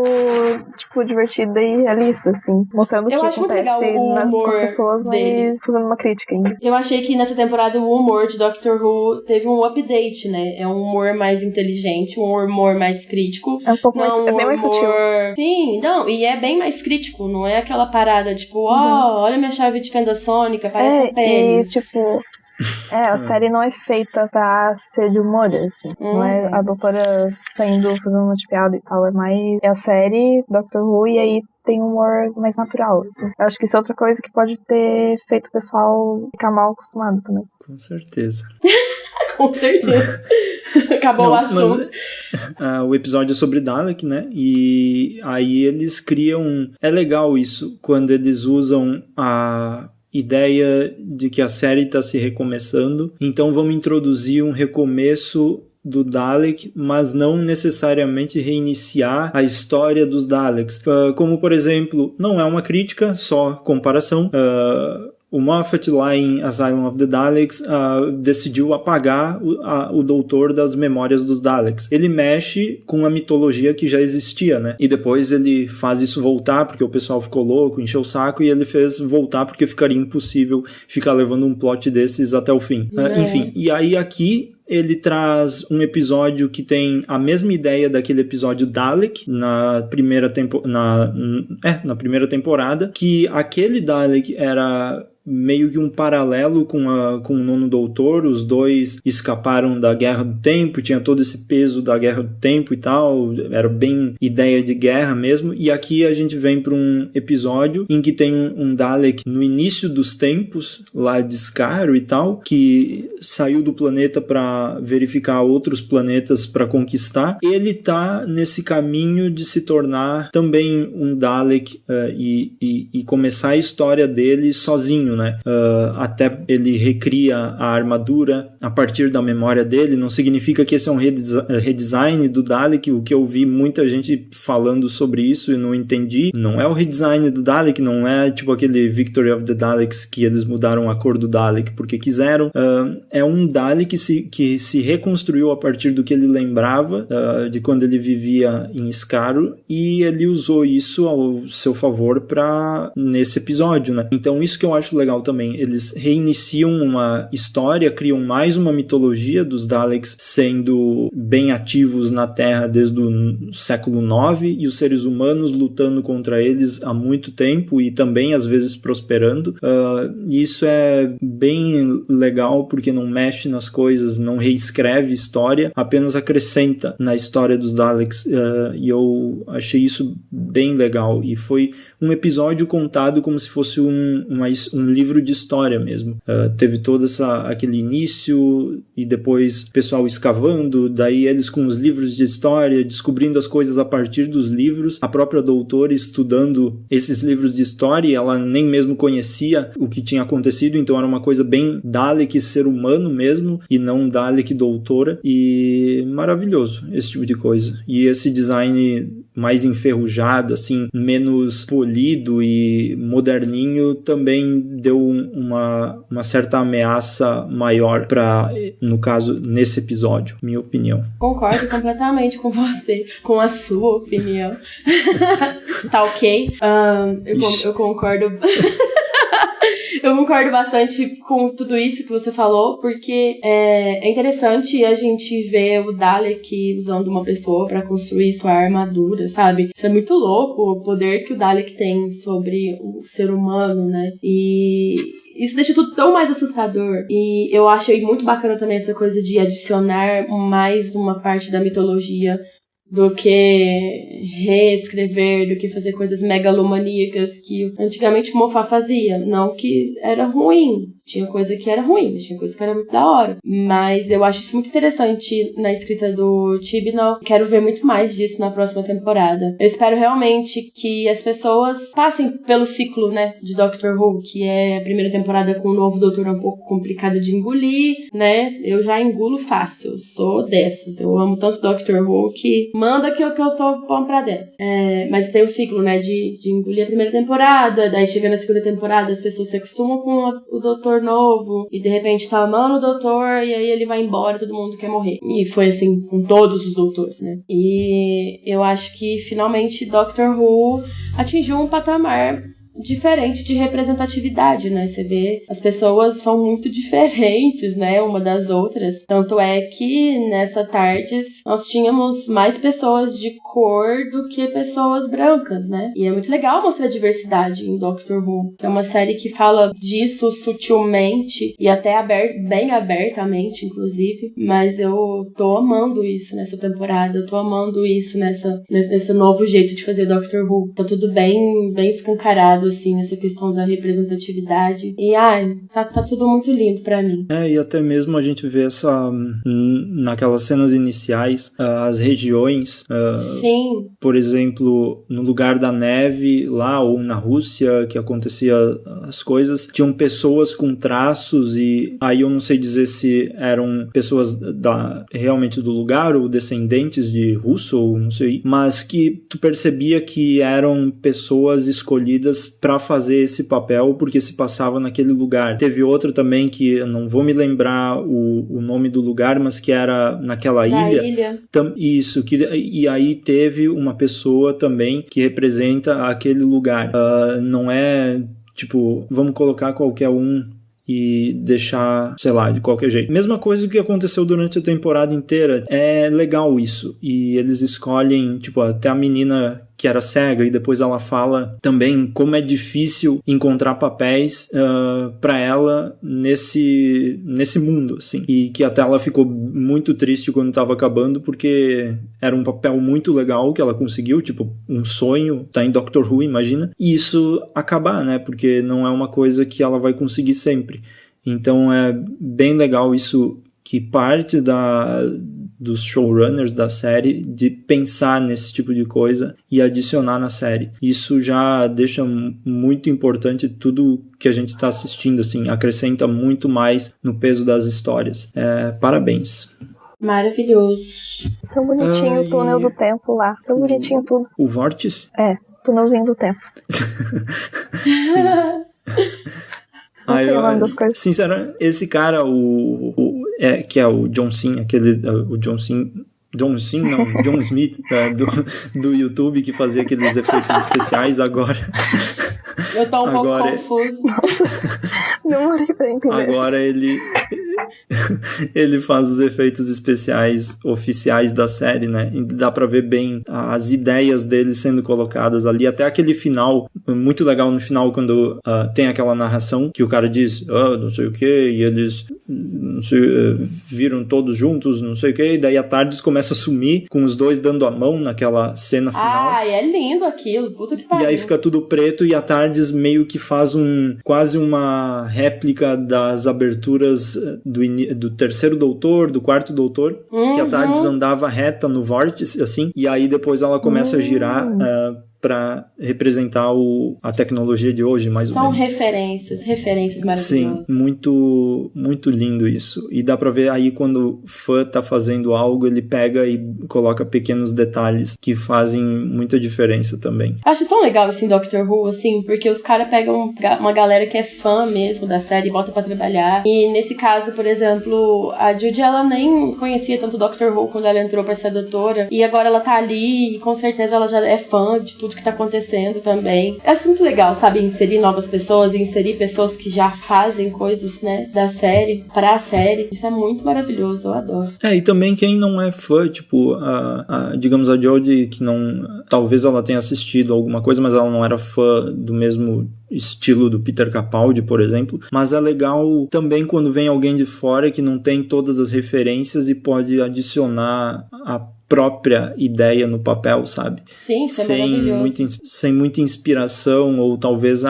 tipo, divertida e realista, assim. Mostrando o que acontece com as pessoas, mas fazendo uma crítica ainda. Eu achei que nessa temporada o humor de Doctor Who teve um update, né? É um humor mais inteligente, um humor mais crítico. É um pouco mais, é bem mais sutil. Sim, não, e é bem mais crítico, não é aquela parada, tipo, olha minha chave de fenda sônica, parece um pênis. E, tipo... a série não é feita pra ser de humor, assim. Não é a doutora fazendo uma piada e tal. É mais... É a série Doctor Who e aí tem um humor mais natural, assim. Eu acho que isso é outra coisa que pode ter feito o pessoal ficar mal acostumado também. Com certeza. Com certeza. Acabou o assunto. Mas, o episódio é sobre Dalek, né? E aí eles criam... É legal isso, quando eles usam a ideia de que a série está se recomeçando, então vamos introduzir um recomeço do Dalek, mas não necessariamente reiniciar a história dos Daleks. Como, por exemplo, não é uma crítica, só comparação. O Moffat, lá em Asylum of the Daleks, decidiu apagar o doutor das memórias dos Daleks. Ele mexe com a mitologia que já existia, né? E depois ele faz isso voltar, porque o pessoal ficou louco, encheu o saco, e ele fez voltar porque ficaria impossível ficar levando um plot desses até o fim. Enfim, e aí aqui ele traz um episódio que tem a mesma ideia daquele episódio Dalek na primeira temporada, que aquele Dalek era meio que um paralelo com o Nono Doutor. Os dois escaparam da Guerra do Tempo, tinha todo esse peso da Guerra do Tempo e tal, era bem ideia de guerra mesmo, e aqui a gente vem para um episódio em que tem um Dalek no início dos tempos, lá de Skaro e tal, que saiu do planeta para verificar outros planetas para conquistar. Ele tá nesse caminho de se tornar também um Dalek e começar a história dele sozinho, né? Até ele recria a armadura a partir da memória dele. Não significa que esse é um redesign do Dalek, o que eu vi muita gente falando sobre isso e não entendi. Não é o redesign do Dalek, não é tipo aquele Victory of the Daleks que eles mudaram a cor do Dalek porque quiseram. É um Dalek que se reconstruiu a partir do que ele lembrava de quando ele vivia em Skaro, e ele usou isso ao seu favor nesse episódio, né? Então isso que eu acho legal também, eles reiniciam uma história, criam mais uma mitologia dos Daleks sendo bem ativos na Terra desde o século IX, e os seres humanos lutando contra eles há muito tempo e também às vezes prosperando. Isso é bem legal porque não mexe nas coisas, não reescreve história, apenas acrescenta na história dos Daleks, e eu achei isso bem legal, e foi um episódio contado como se fosse um livro de história mesmo. Teve todo aquele início e depois o pessoal escavando, daí eles com os livros de história, descobrindo as coisas a partir dos livros, a própria doutora estudando esses livros de história, e ela nem mesmo conhecia o que tinha acontecido, então era uma coisa bem Dalek ser humano mesmo, e não Dalek doutora, e maravilhoso esse tipo de coisa. E esse design mais enferrujado, assim, menos polido e moderninho, também deu uma certa ameaça maior no caso, nesse episódio, minha opinião. Concordo completamente com você, com a sua opinião. Tá ok? Eu concordo... Eu concordo bastante com tudo isso que você falou, porque é interessante a gente ver o Dalek usando uma pessoa pra construir sua armadura, sabe? Isso é muito louco, o poder que o Dalek tem sobre o ser humano, né? E isso deixa tudo tão mais assustador. E eu achei muito bacana também essa coisa de adicionar mais uma parte da mitologia do que reescrever, do que fazer coisas megalomaníacas que antigamente o Moffat fazia. Não que era ruim, tinha coisa que era ruim, tinha coisa que era muito da hora. Mas eu acho isso muito interessante na escrita do Chibnall. Quero ver muito mais disso na próxima temporada. Eu espero realmente que as pessoas passem pelo ciclo, né, de Doctor Who, que é a primeira temporada com o novo doutor um pouco complicada de engolir, né? Eu já engulo fácil, eu sou dessas. Eu amo tanto Doctor Who que manda que eu tô pondo pra dentro. Mas tem o ciclo, né, de engolir a primeira temporada, daí chega na segunda temporada as pessoas se acostumam com o doutor novo, e de repente tá amando o doutor, e aí ele vai embora, todo mundo quer morrer. E foi assim com todos os doutores, né? E eu acho que finalmente Doctor Who atingiu um patamar diferente de representatividade, né? Você vê, as pessoas são muito diferentes, né, uma das outras. Tanto é que nessa Tardes nós tínhamos mais pessoas de cor do que pessoas brancas, né? E é muito legal mostrar diversidade em Doctor Who, que é uma série que fala disso sutilmente e até bem abertamente, inclusive. Mas eu tô amando isso nessa temporada, eu tô amando isso nesse novo jeito de fazer Doctor Who. Tá tudo bem escancarado, assim, essa questão da representatividade. E, tá tudo muito lindo pra mim. E até mesmo a gente vê naquelas cenas iniciais, as regiões. Sim. Por exemplo, no lugar da neve, lá, ou na Rússia, que acontecia as coisas, tinham pessoas com traços, e aí eu não sei dizer se eram pessoas realmente do lugar, ou descendentes de russo, ou não sei, mas que tu percebia que eram pessoas escolhidas para fazer esse papel, porque se passava naquele lugar. Teve outro também que eu não vou me lembrar o nome do lugar, mas que era naquela ilha. Isso, e aí teve uma pessoa também que representa aquele lugar. Não é, tipo, vamos colocar qualquer um e deixar, sei lá, de qualquer jeito. Mesma coisa que aconteceu durante a temporada inteira. É legal isso. E eles escolhem, tipo, até a menina que era cega, e depois ela fala também como é difícil encontrar papéis para ela nesse mundo, assim. E que até ela ficou muito triste quando estava acabando, porque era um papel muito legal que ela conseguiu, tipo, um sonho, tá em Doctor Who, imagina, e isso acabar, né, porque não é uma coisa que ela vai conseguir sempre. Então é bem legal isso, que parte dos showrunners da série de pensar nesse tipo de coisa e adicionar na série. Isso já deixa muito importante tudo que a gente está assistindo, assim, acrescenta muito mais no peso das histórias. Parabéns. Maravilhoso. Tão bonitinho o túnel do tempo lá. Tão bonitinho tudo. O vórtice? Túnelzinho do tempo. Sim. Não sei o nome das coisas. Sinceramente, esse cara, que é o John Sim, o John Smith, do YouTube, que fazia aqueles efeitos especiais agora. Eu tô um pouco confuso. Nossa, demorei pra entender. Agora ele faz os efeitos especiais oficiais da série, né? E dá pra ver bem as ideias dele sendo colocadas ali. Até aquele final, muito legal no final, quando tem aquela narração que o cara diz, não sei o que, e eles viram todos juntos, não sei o que, e daí a TARDIS começa a sumir, com os dois dando a mão naquela cena final. É lindo aquilo, puta que pariu. E aí fica tudo preto e a TARDIS meio que faz quase uma réplica das aberturas do terceiro doutor, do quarto doutor, que a TARDIS andava reta no vórtice, assim, e aí depois ela começa a girar para representar a tecnologia de hoje, mais ou menos. São referências maravilhosas. Sim, muito, muito lindo isso. E dá pra ver aí quando o fã tá fazendo algo, ele pega e coloca pequenos detalhes que fazem muita diferença também. Acho tão legal isso em Doctor Who, assim, porque os caras pegam uma galera que é fã mesmo da série e bota pra trabalhar. E nesse caso, por exemplo, a Judy, ela nem conhecia tanto Doctor Who quando ela entrou pra ser doutora, e agora ela tá ali e com certeza ela já é fã de tudo que tá acontecendo também. Eu acho muito legal, sabe, inserir novas pessoas, inserir pessoas que já fazem coisas, né, da série, pra série. Isso é muito maravilhoso, eu adoro. E também quem não é fã, tipo, digamos a Jodie, que talvez ela tenha assistido alguma coisa, mas ela não era fã do mesmo estilo do Peter Capaldi, por exemplo, mas é legal também quando vem alguém de fora que não tem todas as referências e pode adicionar a própria ideia no papel, sabe? Sim, isso é maravilhoso. Sem muita inspiração, ou talvez,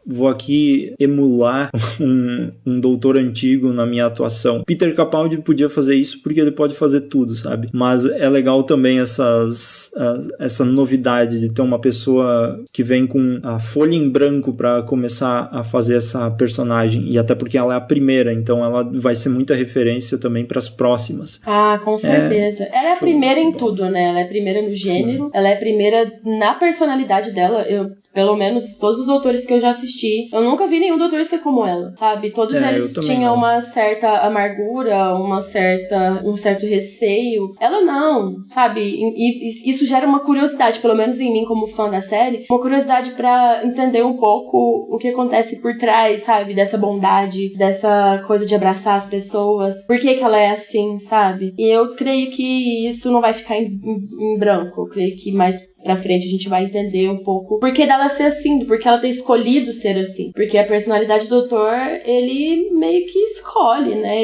vou aqui emular um doutor antigo na minha atuação. Peter Capaldi podia fazer isso porque ele pode fazer tudo, sabe? Mas é legal também essa novidade de ter uma pessoa que vem com a folha em branco para começar a fazer essa personagem, e até porque ela é a primeira, então ela vai ser muita referência também para as próximas. Com certeza. Ela é a primeira em tudo, né? Ela é a primeira no gênero, sim. Ela é a primeira na personalidade dela. Pelo menos todos os doutores que eu já assisti, eu nunca vi nenhum doutor ser como ela, sabe? Todos eles tinham uma certa amargura, um certo receio. Ela não, sabe? E isso gera uma curiosidade, pelo menos em mim como fã da série, uma curiosidade pra entender um pouco o que acontece por trás, sabe? Dessa bondade, dessa coisa de abraçar as pessoas. Por que ela é assim, sabe? E eu creio que isso não vai ficar em branco. Eu creio que mais pra frente a gente vai entender um pouco porque dela ser assim, porque ela ter escolhido ser assim, porque a personalidade do doutor, ele meio que escolhe, né,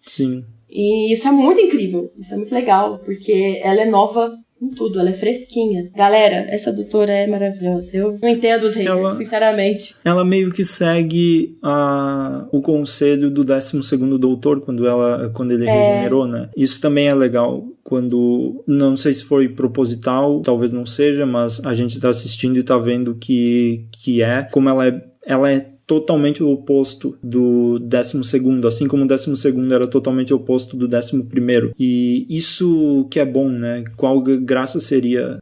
Sim. E isso é muito incrível, isso é muito legal, porque ela é nova em tudo, ela é fresquinha. Galera, essa doutora é maravilhosa. Eu não entendo os haters, sinceramente. Ela meio que segue o conselho do 12º doutor quando ele regenerou, né? Isso também é legal. Quando, não sei se foi proposital, talvez não seja, mas a gente tá assistindo e tá vendo que como ela é totalmente o oposto do 12º, assim como o 12º era totalmente o oposto do 11º. E isso que é bom, né? Qual graça seria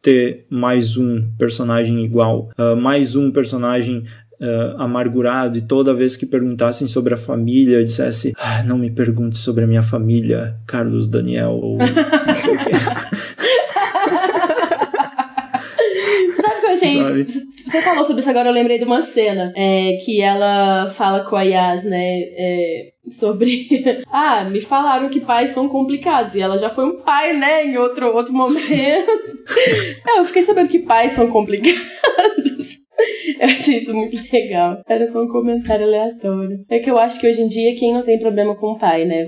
ter mais um personagem igual, mais um personagem amargurado, e toda vez que perguntassem sobre a família, dissesse, não me pergunte sobre a minha família, Carlos Daniel, ou não sei o que. Sabe o que eu achei? Você falou sobre isso agora, eu lembrei de uma cena que ela fala com a Yas, né? sobre... me falaram que pais são complicados. E ela já foi um pai, né? Em outro momento. Eu fiquei sabendo que pais são complicados. Eu achei isso muito legal. Era só um comentário aleatório. É que eu acho que hoje em dia, quem não tem problema com o pai, né?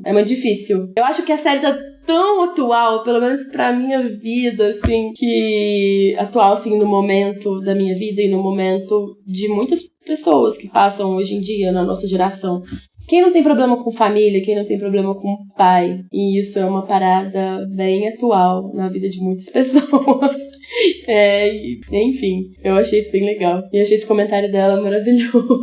É muito difícil. Eu acho que a série tá tão atual, pelo menos pra minha vida, assim, que... Atual, assim, no momento da minha vida e no momento de muitas pessoas que passam hoje em dia na nossa geração. Quem não tem problema com família, quem não tem problema com pai. E isso é uma parada bem atual na vida de muitas pessoas. Enfim, eu achei isso bem legal. E achei esse comentário dela maravilhoso.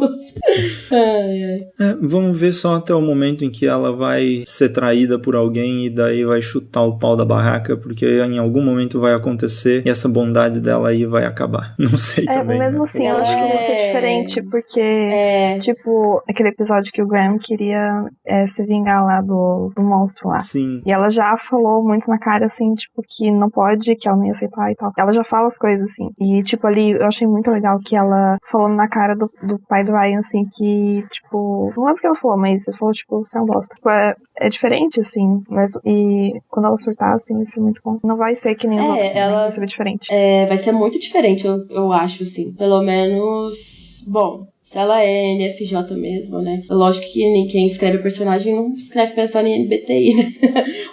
Vamos ver só até o momento em que ela vai ser traída por alguém e daí vai chutar o pau da barraca, porque em algum momento vai acontecer e essa bondade dela aí vai acabar. Não sei também. Mesmo assim, eu acho que vai ser diferente, porque, tipo, aquele episódio que o Graham queria se vingar lá do monstro lá. Sim. E ela já falou muito na cara, assim, tipo, que não pode, que ela não ia aceitar e tal. Ela já fala as coisas, assim. E, tipo, ali, eu achei muito legal que ela falou na cara do pai do Ryan, assim, que, tipo... Não é porque ela falou, mas ela falou, tipo, você é um bosta. Tipo, é diferente, assim. E quando ela surtar, assim, vai ser muito bom. Não vai ser que nem os outros, vai ser diferente. Vai ser muito diferente, eu acho, assim. Pelo menos... Bom... Se ela é NFJ mesmo, né? Lógico que quem escreve o personagem não escreve pensando em NBTI, né?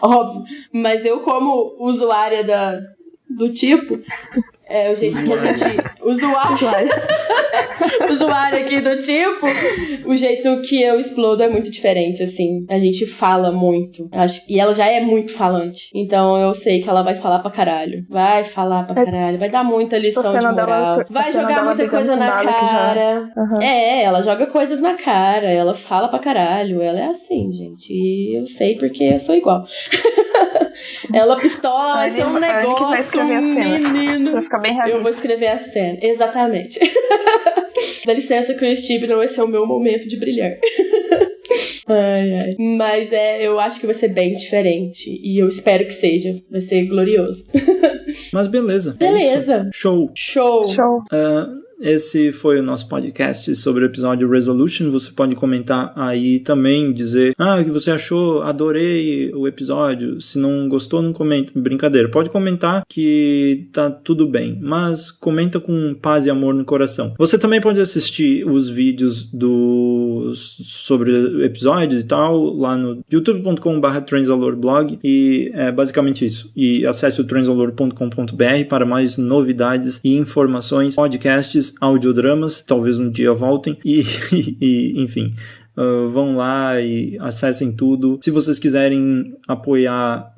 Óbvio. Mas eu, como usuária do tipo... o jeito que a gente... Usuário aqui do tipo... O jeito que eu explodo é muito diferente, assim. A gente fala muito. E ela já é muito falante. Então eu sei que ela vai falar pra caralho. Vai falar pra caralho. Vai dar muita lição de moral. Vai jogar muita coisa na cara. Ela joga coisas na cara. Ela fala pra caralho. Ela é assim, gente. E eu sei porque eu sou igual. Ela pistola, vai ser um negócio, menino. Pra ficar bem realista. Eu vou escrever a cena. Exatamente. Dá licença, Chris Chibnall, esse é o meu momento de brilhar. Mas eu acho que vai ser bem diferente. E eu espero que seja. Vai ser glorioso. Mas beleza. Beleza. Show. Esse foi o nosso podcast sobre o episódio Resolution. Você pode comentar aí também, dizer o que você achou, adorei o episódio. Se não gostou, não comenta. Brincadeira, pode comentar que tá tudo bem, mas comenta com paz e amor no coração. Você também pode assistir os vídeos sobre o episódio e tal lá no youtube.com/transalorblog e é basicamente isso. E acesse o transalor.com.br para mais novidades e informações, podcasts, audiodramas, talvez um dia voltem e enfim, vão lá e acessem tudo. Se vocês quiserem apoiar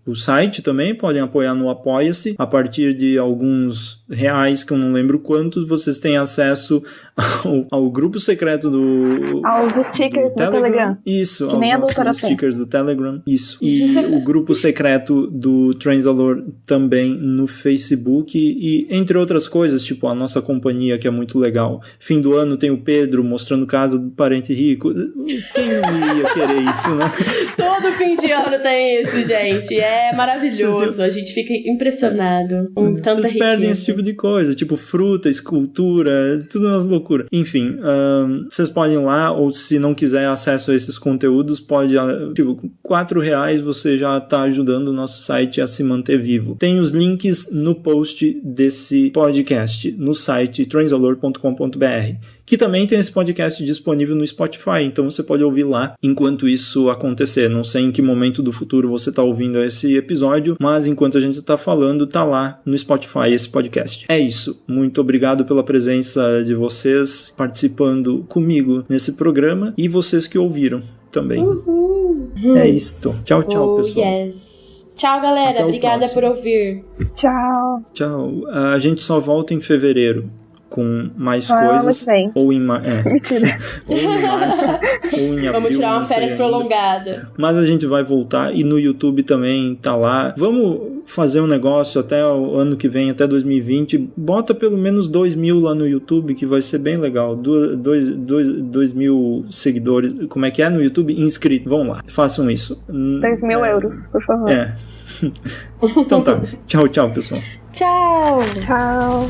o site também, podem apoiar no Apoia-se. A partir de alguns reais, que eu não lembro quantos, vocês têm acesso ao grupo secreto aos stickers do Telegram. Isso, que nem a doutora stickers do Telegram. Isso. E o grupo secreto do Transalor também no Facebook e entre outras coisas, tipo a nossa companhia, que é muito legal. Fim do ano tem o Pedro mostrando casa do parente rico. Quem não iria querer isso, né? Todo fim de ano tem isso, gente. É maravilhoso. A gente fica impressionado com tanta riqueza. Vocês perdem esse tipo de coisa, tipo fruta, escultura, tudo umas loucuras. Enfim, vocês podem ir lá, ou se não quiser acesso a esses conteúdos, pode, tipo, com R$4 você já está ajudando o nosso site a se manter vivo. Tem os links no post desse podcast, no site transalor.com.br, que também tem esse podcast disponível no Spotify, então você pode ouvir lá enquanto isso acontecer. Não sei em que momento do futuro você está ouvindo esse episódio, mas enquanto a gente está falando, tá lá no Spotify esse podcast. É isso. Muito obrigado pela presença de vocês participando comigo nesse programa e vocês que ouviram também. É isto. Tchau, tchau, pessoal. Yes. Tchau, galera. Obrigada por ouvir. Tchau. Tchau. A gente só volta em fevereiro com mais só coisas, ou em Mentira. ou em março, ou em abril. Vamos tirar uma férias prolongada. Mas a gente vai voltar e no YouTube também tá lá. Vamos fazer um negócio até o ano que vem, até 2020. Bota pelo menos 2.000 lá no YouTube, que vai ser bem legal. 2.000 seguidores. Como é que é no YouTube? Inscritos. Vão lá, façam isso. 2.000 euros, por favor. Então tá. Tchau, tchau, pessoal. Tchau. Tchau.